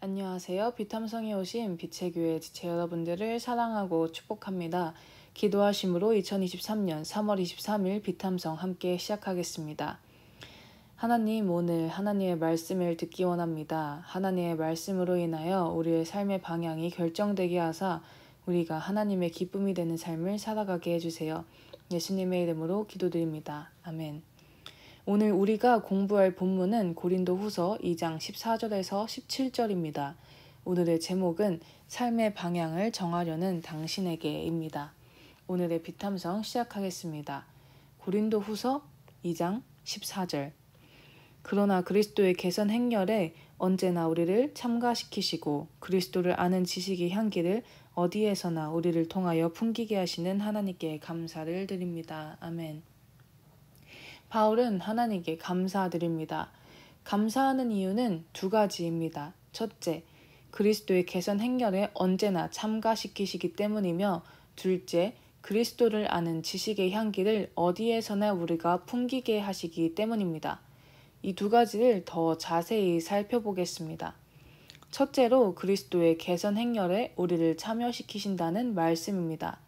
안녕하세요. 비탐성에 오신 빛의 교회 지체 여러분들을 사랑하고 축복합니다. 기도하심으로 2023년 3월 23일 비탐성 함께 시작하겠습니다. 하나님, 오늘 하나님의 말씀을 듣기 원합니다. 하나님의 말씀으로 인하여 우리의 삶의 방향이 결정되게 하사 우리가 하나님의 기쁨이 되는 삶을 살아가게 해주세요. 예수님의 이름으로 기도드립니다. 아멘. 오늘 우리가 공부할 본문은 고린도후서 2장 14절에서 17절입니다. 오늘의 제목은 삶의 방향을 정하려는 당신에게입니다. 오늘의 비탐성 시작하겠습니다. 고린도후서 2장 14절. 그러나 그리스도의 개선 행렬에 언제나 우리를 참가시키시고 그리스도를 아는 지식의 향기를 어디에서나 우리를 통하여 풍기게 하시는 하나님께 감사를 드립니다. 아멘. 바울은 하나님께 감사드립니다. 감사하는 이유는 두 가지입니다. 첫째, 그리스도의 개선 행렬에 언제나 참가시키시기 때문이며, 둘째, 그리스도를 아는 지식의 향기를 어디에서나 우리가 풍기게 하시기 때문입니다. 이 두 가지를 더 자세히 살펴보겠습니다. 첫째로 그리스도의 개선 행렬에 우리를 참여시키신다는 말씀입니다.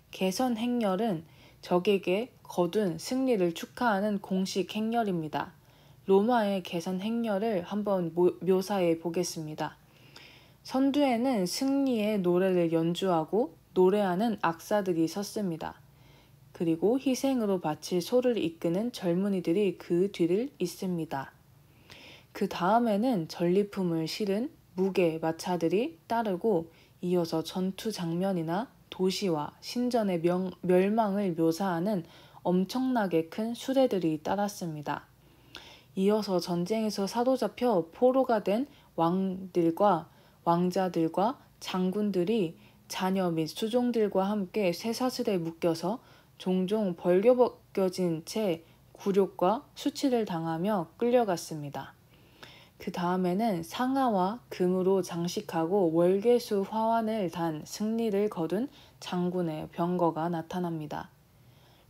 개선 행렬은 적에게 거둔 승리를 축하하는 공식 행렬입니다. 로마의 개선 행렬을 한번 묘사해 보겠습니다. 선두에는 승리의 노래를 연주하고 노래하는 악사들이 섰습니다. 그리고 희생으로 바칠 소를 이끄는 젊은이들이 그 뒤를 잇습니다. 그 다음에는 전리품을 실은 무게 마차들이 따르고 이어서 전투 장면이나 도시와 신전의 멸망을 묘사하는 엄청나게 큰 수레들이 따랐습니다. 이어서 전쟁에서 사로잡혀 포로가 된 왕자들과 장군들이 자녀 및 수종들과 함께 쇠사슬에 묶여서 종종 벌겨벗겨진 채 굴욕과 수치를 당하며 끌려갔습니다. 그 다음에는 상아와 금으로 장식하고 월계수 화환을 단 승리를 거둔 장군의 병거가 나타납니다.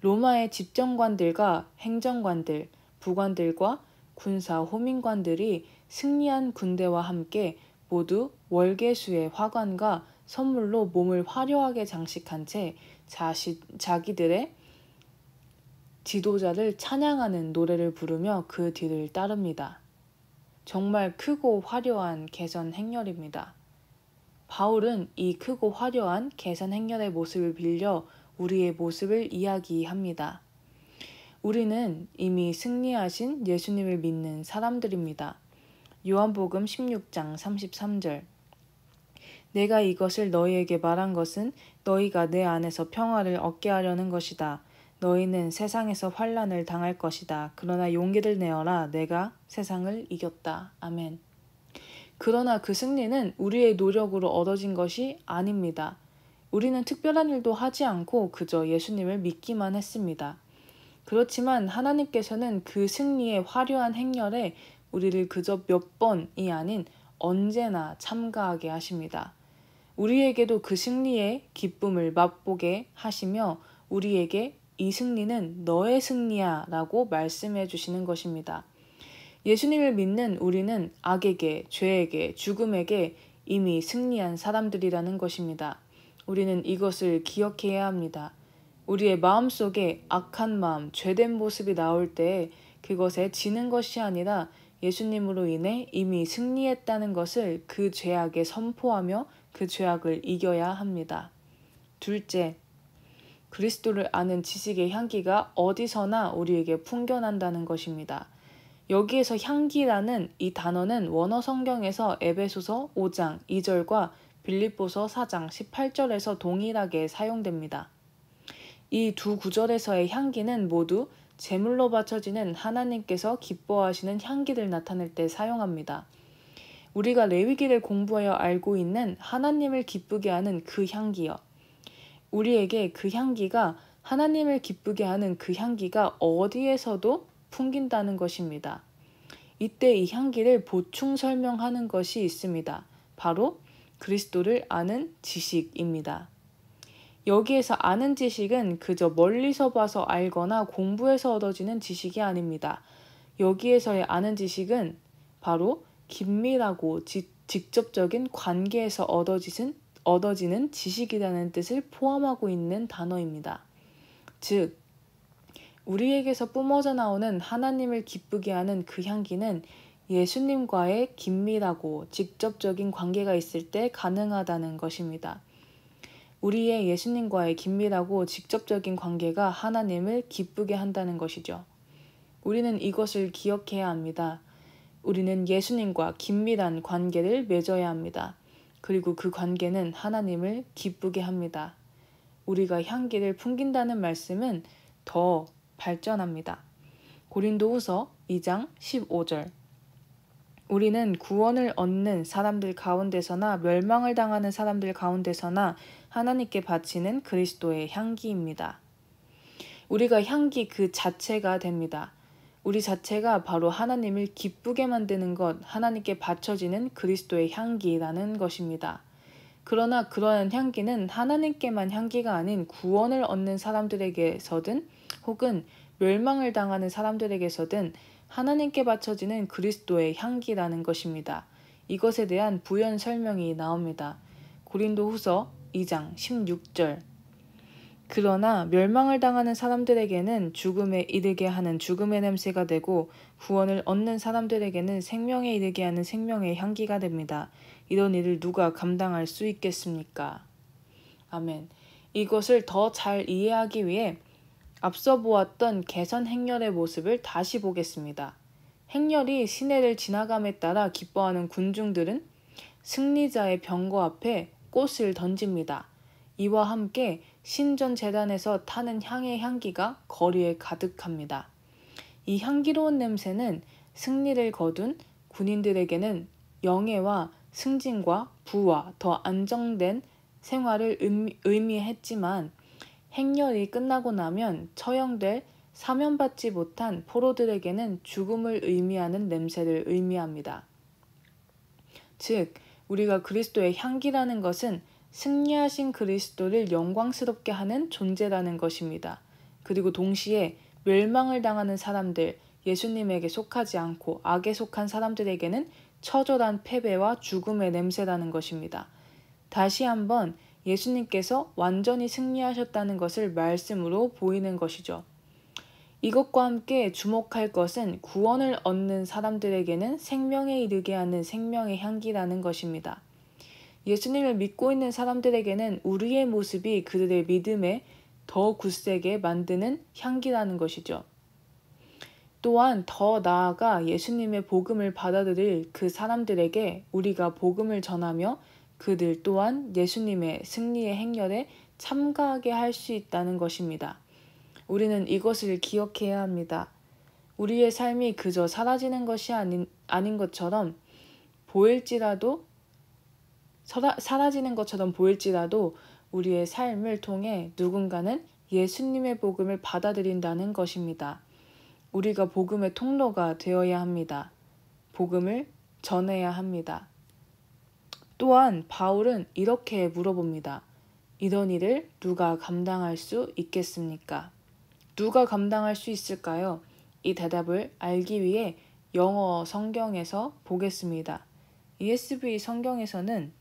로마의 집정관들과 행정관들, 부관들과 군사 호민관들이 승리한 군대와 함께 모두 월계수의 화관과 선물로 몸을 화려하게 장식한 채 자기들의 지도자를 찬양하는 노래를 부르며 그 뒤를 따릅니다. 정말 크고 화려한 개선 행렬입니다. 바울은 이 크고 화려한 개선 행렬의 모습을 빌려 우리의 모습을 이야기합니다. 우리는 이미 승리하신 예수님을 믿는 사람들입니다. 요한복음 16장 33절. 내가 이것을 너희에게 말한 것은 너희가 내 안에서 평화를 얻게 하려는 것이다. 너희는 세상에서 환난을 당할 것이다. 그러나 용기를 내어라. 내가 세상을 이겼다. 아멘. 그러나 그 승리는 우리의 노력으로 얻어진 것이 아닙니다. 우리는 특별한 일도 하지 않고 그저 예수님을 믿기만 했습니다. 그렇지만 하나님께서는 그 승리의 화려한 행렬에 우리를 그저 몇 번이 아닌 언제나 참가하게 하십니다. 우리에게도 그 승리의 기쁨을 맛보게 하시며 우리에게 이 승리는 너의 승리야 라고 말씀해 주시는 것입니다. 예수님을 믿는 우리는 악에게, 죄에게, 죽음에게 이미 승리한 사람들이라는 것입니다. 우리는 이것을 기억해야 합니다. 우리의 마음속에 악한 마음, 죄된 모습이 나올 때 그것에 지는 것이 아니라 예수님으로 인해 이미 승리했다는 것을 그 죄악에 선포하며 그 죄악을 이겨야 합니다. 둘째, 그리스도를 아는 지식의 향기가 어디서나 우리에게 풍겨난다는 것입니다. 여기에서 향기라는 이 단어는 원어 성경에서 에베소서 5장 2절과 빌립보서 4장 18절에서 동일하게 사용됩니다. 이 두 구절에서의 향기는 모두 제물로 바쳐지는 하나님께서 기뻐하시는 향기를 나타낼 때 사용합니다. 우리가 레위기를 공부하여 알고 있는 하나님을 기쁘게 하는 그 향기요. 우리에게 그 향기가 하나님을 기쁘게 하는 그 향기가 어디에서도 풍긴다는 것입니다. 이때 이 향기를 보충 설명하는 것이 있습니다. 바로 그리스도를 아는 지식입니다. 여기에서 아는 지식은 그저 멀리서 봐서 알거나 공부해서 얻어지는 지식이 아닙니다. 여기에서의 아는 지식은 바로 긴밀하고 직접적인 관계에서 얻어지는 지식이라는 뜻을 포함하고 있는 단어입니다. 즉, 우리에게서 뿜어져 나오는 하나님을 기쁘게 하는 그 향기는 예수님과의 긴밀하고 직접적인 관계가 있을 때 가능하다는 것입니다. 우리의 예수님과의 긴밀하고 직접적인 관계가 하나님을 기쁘게 한다는 것이죠. 우리는 이것을 기억해야 합니다. 우리는 예수님과 긴밀한 관계를 맺어야 합니다. 그리고 그 관계는 하나님을 기쁘게 합니다. 우리가 향기를 풍긴다는 말씀은 더 발전합니다. 고린도후서 2장 15절. 우리는 구원을 얻는 사람들 가운데서나 멸망을 당하는 사람들 가운데서나 하나님께 바치는 그리스도의 향기입니다. 우리가 향기 그 자체가 됩니다. 우리 자체가 바로 하나님을 기쁘게 만드는 것, 하나님께 바쳐지는 그리스도의 향기라는 것입니다. 그러나 그러한 향기는 하나님께만 향기가 아닌 구원을 얻는 사람들에게서든 혹은 멸망을 당하는 사람들에게서든 하나님께 바쳐지는 그리스도의 향기라는 것입니다. 이것에 대한 부연 설명이 나옵니다. 고린도후서 2장 16절. 그러나 멸망을 당하는 사람들에게는 죽음에 이르게 하는 죽음의 냄새가 되고 구원을 얻는 사람들에게는 생명에 이르게 하는 생명의 향기가 됩니다. 이런 일을 누가 감당할 수 있겠습니까? 아멘. 이것을 더 잘 이해하기 위해 앞서 보았던 개선 행렬의 모습을 다시 보겠습니다. 행렬이 시내를 지나감에 따라 기뻐하는 군중들은 승리자의 병거 앞에 꽃을 던집니다. 이와 함께 신전 제단에서 타는 향의 향기가 거리에 가득합니다. 이 향기로운 냄새는 승리를 거둔 군인들에게는 영예와 승진과 부와 더 안정된 생활을 의미했지만 행렬이 끝나고 나면 처형될 사면받지 못한 포로들에게는 죽음을 의미하는 냄새를 의미합니다. 즉, 우리가 그리스도의 향기라는 것은 승리하신 그리스도를 영광스럽게 하는 존재라는 것입니다. 그리고 동시에 멸망을 당하는 사람들, 예수님에게 속하지 않고 악에 속한 사람들에게는 처절한 패배와 죽음의 냄새라는 것입니다. 다시 한번 예수님께서 완전히 승리하셨다는 것을 말씀으로 보이는 것이죠. 이것과 함께 주목할 것은 구원을 얻는 사람들에게는 생명에 이르게 하는 생명의 향기라는 것입니다. 예수님을 믿고 있는 사람들에게는 우리의 모습이 그들의 믿음에 더 굳세게 만드는 향기라는 것이죠. 또한 더 나아가 예수님의 복음을 받아들일 그 사람들에게 우리가 복음을 전하며 그들 또한 예수님의 승리의 행렬에 참가하게 할 수 있다는 것입니다. 우리는 이것을 기억해야 합니다. 우리의 삶이 그저 사라지는 것이 아닌 것처럼 사라지는 것처럼 보일지라도 우리의 삶을 통해 누군가는 예수님의 복음을 받아들인다는 것입니다. 우리가 복음의 통로가 되어야 합니다. 복음을 전해야 합니다. 또한 바울은 이렇게 물어봅니다. 이런 일을 누가 감당할 수 있겠습니까? 누가 감당할 수 있을까요? 이 대답을 알기 위해 영어 성경에서 보겠습니다. ESV 성경에서는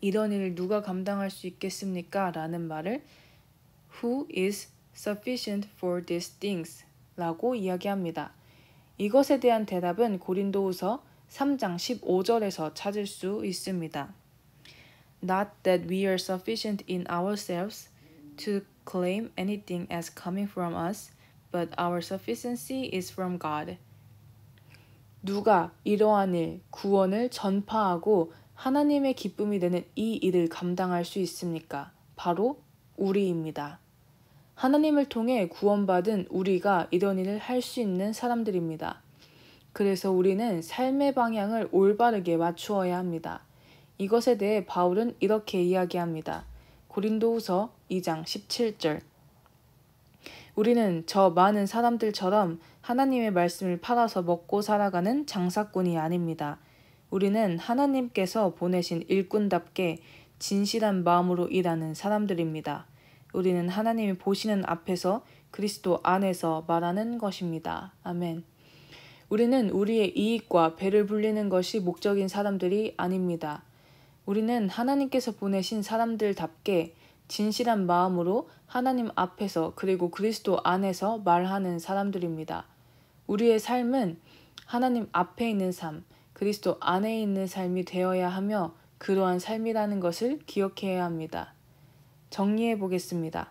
이런 일을 누가 감당할 수 있겠습니까? 라는 말을 Who is sufficient for these things? 라고 이야기합니다. 이것에 대한 대답은 고린도후서 3장 15절에서 찾을 수 있습니다. Not that we are sufficient in ourselves to claim anything as coming from us, but our sufficiency is from God. 누가 이러한 일, 구원을 전파하고 하나님의 기쁨이 되는 이 일을 감당할 수 있습니까? 바로 우리입니다. 하나님을 통해 구원받은 우리가 이런 일을 할 수 있는 사람들입니다. 그래서 우리는 삶의 방향을 올바르게 맞추어야 합니다. 이것에 대해 바울은 이렇게 이야기합니다. 고린도후서 2장 17절. 우리는 저 많은 사람들처럼 하나님의 말씀을 팔아서 먹고 살아가는 장사꾼이 아닙니다. 우리는 하나님께서 보내신 일꾼답게 진실한 마음으로 일하는 사람들입니다. 우리는 하나님이 보시는 앞에서 그리스도 안에서 말하는 것입니다. 아멘. 우리는 우리의 이익과 배를 불리는 것이 목적인 사람들이 아닙니다. 우리는 하나님께서 보내신 사람들답게 진실한 마음으로 하나님 앞에서 그리고 그리스도 안에서 말하는 사람들입니다. 우리의 삶은 하나님 앞에 있는 삶, 그리스도 안에 있는 삶이 되어야 하며 그러한 삶이라는 것을 기억해야 합니다. 정리해 보겠습니다.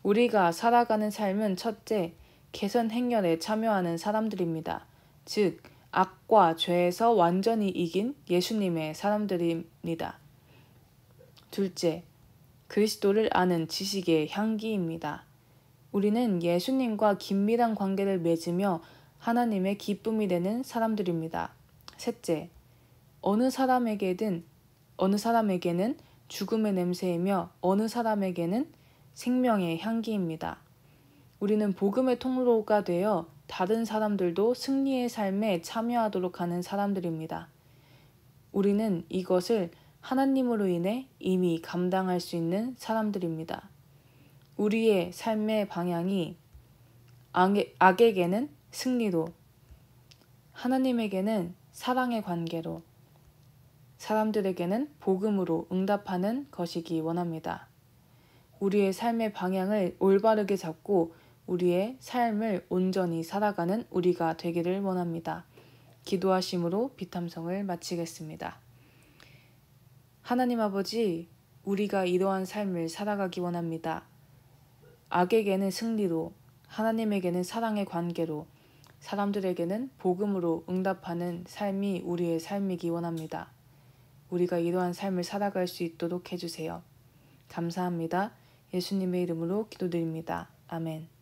우리가 살아가는 삶은 첫째, 개선 행렬에 참여하는 사람들입니다. 즉, 악과 죄에서 완전히 이긴 예수님의 사람들입니다. 둘째, 그리스도를 아는 지식의 향기입니다. 우리는 예수님과 긴밀한 관계를 맺으며 하나님의 기쁨이 되는 사람들입니다. 셋째, 어느 사람에게는 죽음의 냄새이며 어느 사람에게는 생명의 향기입니다. 우리는 복음의 통로가 되어 다른 사람들도 승리의 삶에 참여하도록 하는 사람들입니다. 우리는 이것을 하나님으로 인해 이미 감당할 수 있는 사람들입니다. 우리의 삶의 방향이 악에게는 승리로, 하나님에게는 사랑의 관계로, 사람들에게는 복음으로 응답하는 것이기 원합니다. 우리의 삶의 방향을 올바르게 잡고 우리의 삶을 온전히 살아가는 우리가 되기를 원합니다. 기도하심으로 비탐성을 마치겠습니다. 하나님 아버지, 우리가 이러한 삶을 살아가기 원합니다. 악에게는 승리로, 하나님에게는 사랑의 관계로, 사람들에게는 복음으로 응답하는 삶이 우리의 삶이기 원합니다. 우리가 이러한 삶을 살아갈 수 있도록 해주세요. 감사합니다. 예수님의 이름으로 기도드립니다. 아멘.